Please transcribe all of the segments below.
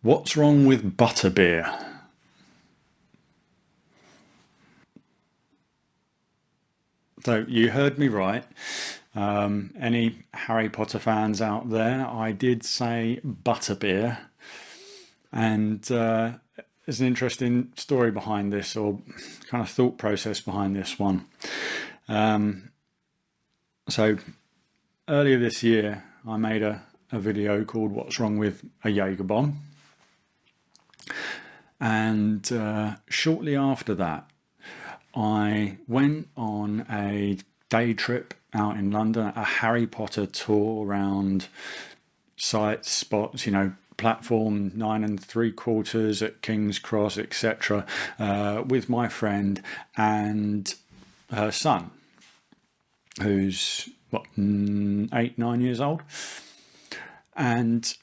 What's wrong with ButterBeer? So you heard me right. Any Harry Potter fans out there? I did say ButterBeer, and there's an interesting story behind this, or kind of thought process behind this one. So earlier this year, I made a video called "What's Wrong with a Jaeger Bomb," and shortly after that, I went on a day trip out in London, a Harry Potter tour around sites, spots, platform 9 3/4 at King's Cross, etc., with my friend and her son, who's 8 9 years old. And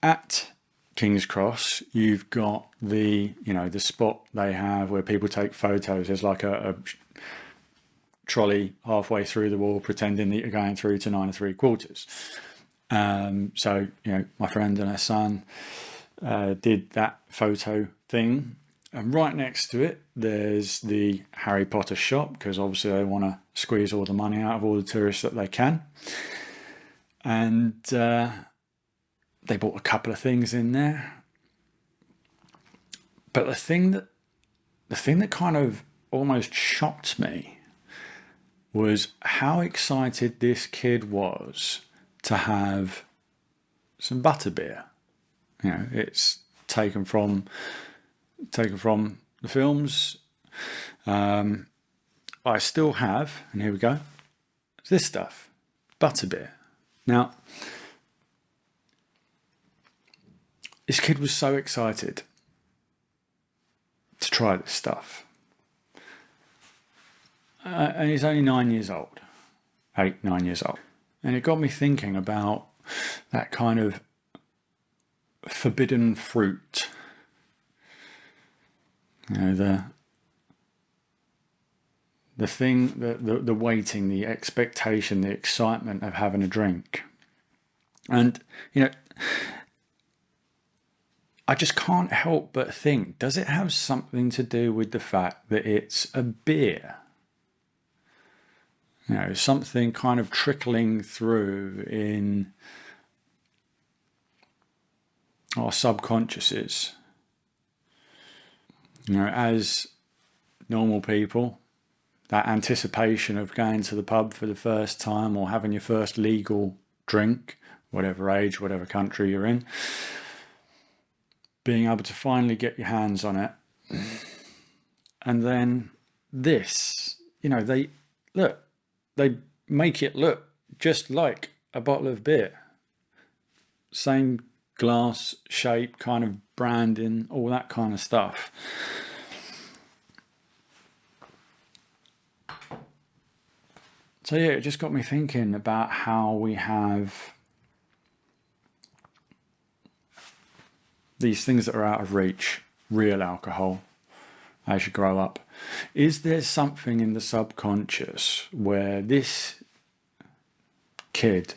at King's Cross, you've got the spot they have where people take photos. There's like a trolley halfway through the wall pretending that you're going through to 9 3/4. So my friend and her son did that photo thing, and right next to it there's the Harry Potter shop, because obviously they want to squeeze all the money out of all the tourists that they can. And they bought a couple of things in there, but the thing that kind of almost shocked me was how excited this kid was to have some ButterBeer. It's taken from the films. I still have, and here we go, this stuff, ButterBeer. Now, this kid was so excited to try this stuff. And he's only 9 years old, 8 9 years old. And it got me thinking about that kind of forbidden fruit. The thing, the waiting, the expectation, the excitement of having a drink. And, I just can't help but think, does it have something to do with the fact that it's a beer? Something kind of trickling through in our subconsciouses. As normal people, that anticipation of going to the pub for the first time or having your first legal drink, whatever age, whatever country you're in, being able to finally get your hands on it. And then this, they make it look just like a bottle of beer. Same glass shape, kind of branding, all that kind of stuff. So yeah, it just got me thinking about how we have these things that are out of reach, real alcohol, as you grow up. Is there something in the subconscious where this kid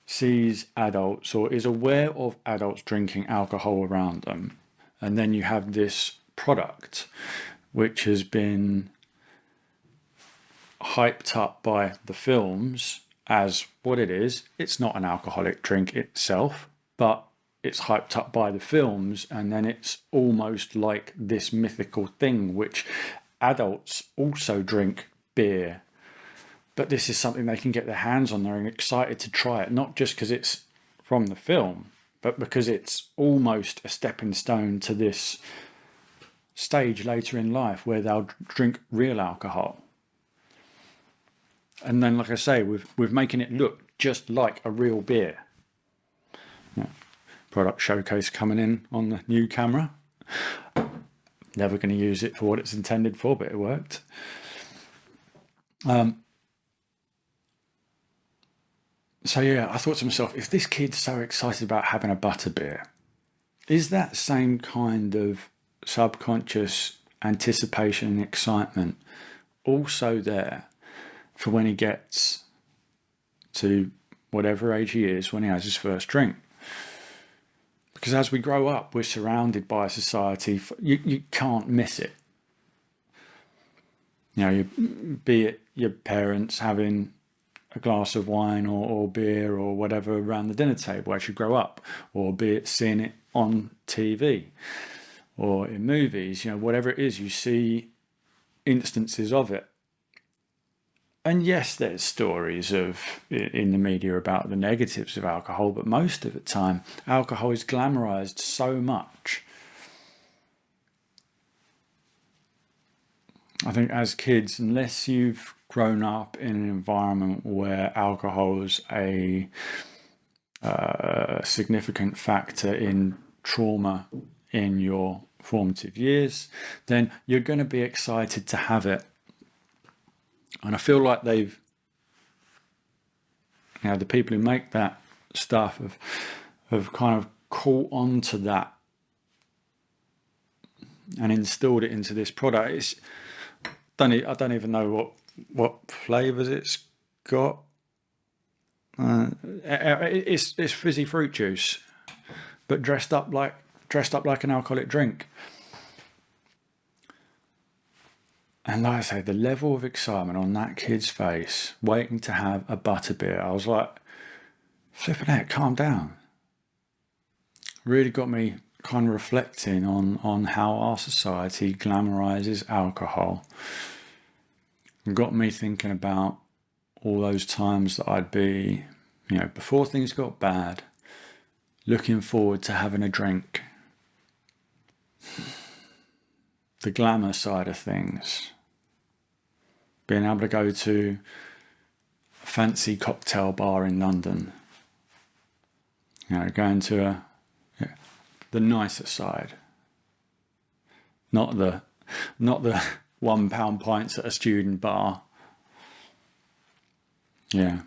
sees adults or is aware of adults drinking alcohol around them, and then you have this product which has been hyped up by the films as what it is? It's not an alcoholic drink itself, but it's hyped up by the films, and then it's almost like this mythical thing which adults also drink beer, but this is something they can get their hands on. They're excited to try it, not just because it's from the film, but because it's almost a stepping stone to this stage later in life where they'll drink real alcohol. And then, like I say, with making it look just like a real beer. Product showcase coming in on the new camera. Never going to use it for what it's intended for, but it worked. So yeah, I thought to myself, if this kid's so excited about having a ButterBeer, is that same kind of subconscious anticipation and excitement also there for when he gets to whatever age he is when he has his first drink? Because as we grow up, we're surrounded by a society. You can't miss it. Be it your parents having a glass of wine or beer or whatever around the dinner table as you grow up, or be it seeing it on TV or in movies, whatever it is, you see instances of it. And yes, there's stories in the media about the negatives of alcohol, but most of the time, alcohol is glamorized so much. I think as kids, unless you've grown up in an environment where alcohol is a significant factor in trauma in your formative years, then you're going to be excited to have it. And I feel like the people who make that stuff have kind of caught on to that and instilled it into this product. I don't even know what flavors it's got. It's fizzy fruit juice, but dressed up like an alcoholic drink. And like I say, the level of excitement on that kid's face, waiting to have a ButterBeer, I was like, flipping out, calm down. Really got me kind of reflecting on how our society glamorizes alcohol. And got me thinking about all those times that I'd be, before things got bad, looking forward to having a drink. The glamour side of things. Being able to go to a fancy cocktail bar in London. Going to the nicer side. Not the £1 pints at a student bar. Yeah.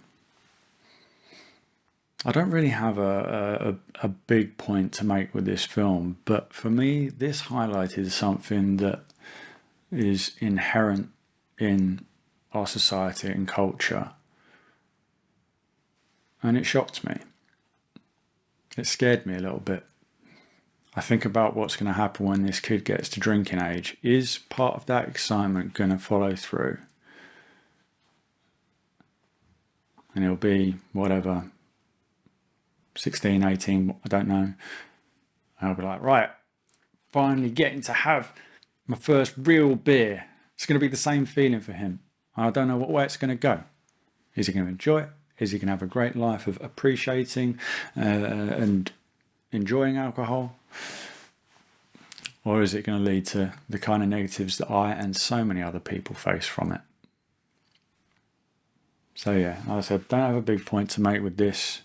I don't really have a big point to make with this film, but for me, this highlighted something that is inherent in our society and culture. And it shocked me. It scared me a little bit. I think about what's going to happen when this kid gets to drinking age. Is part of that excitement going to follow through? And it'll be whatever, 16, 18, I don't know. I'll be like, right, finally getting to have my first real beer. It's going to be the same feeling for him. I don't know what way it's going to go. Is he going to enjoy it? Is he going to have a great life of appreciating and enjoying alcohol? Or is it going to lead to the kind of negatives that I and so many other people face from it? So yeah, like I said, don't have a big point to make with this.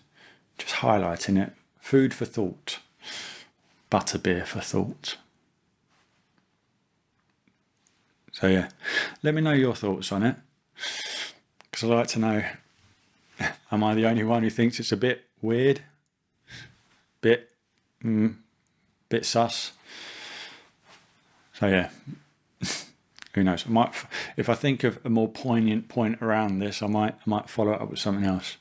Just highlighting it. Food for thought. ButterBeer for thought. So yeah, let me know your thoughts on it. Because I'd like to know, am I the only one who thinks it's a bit weird? Bit sus? So yeah, who knows? If I think of a more poignant point around this, I might follow it up with something else.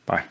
Bye.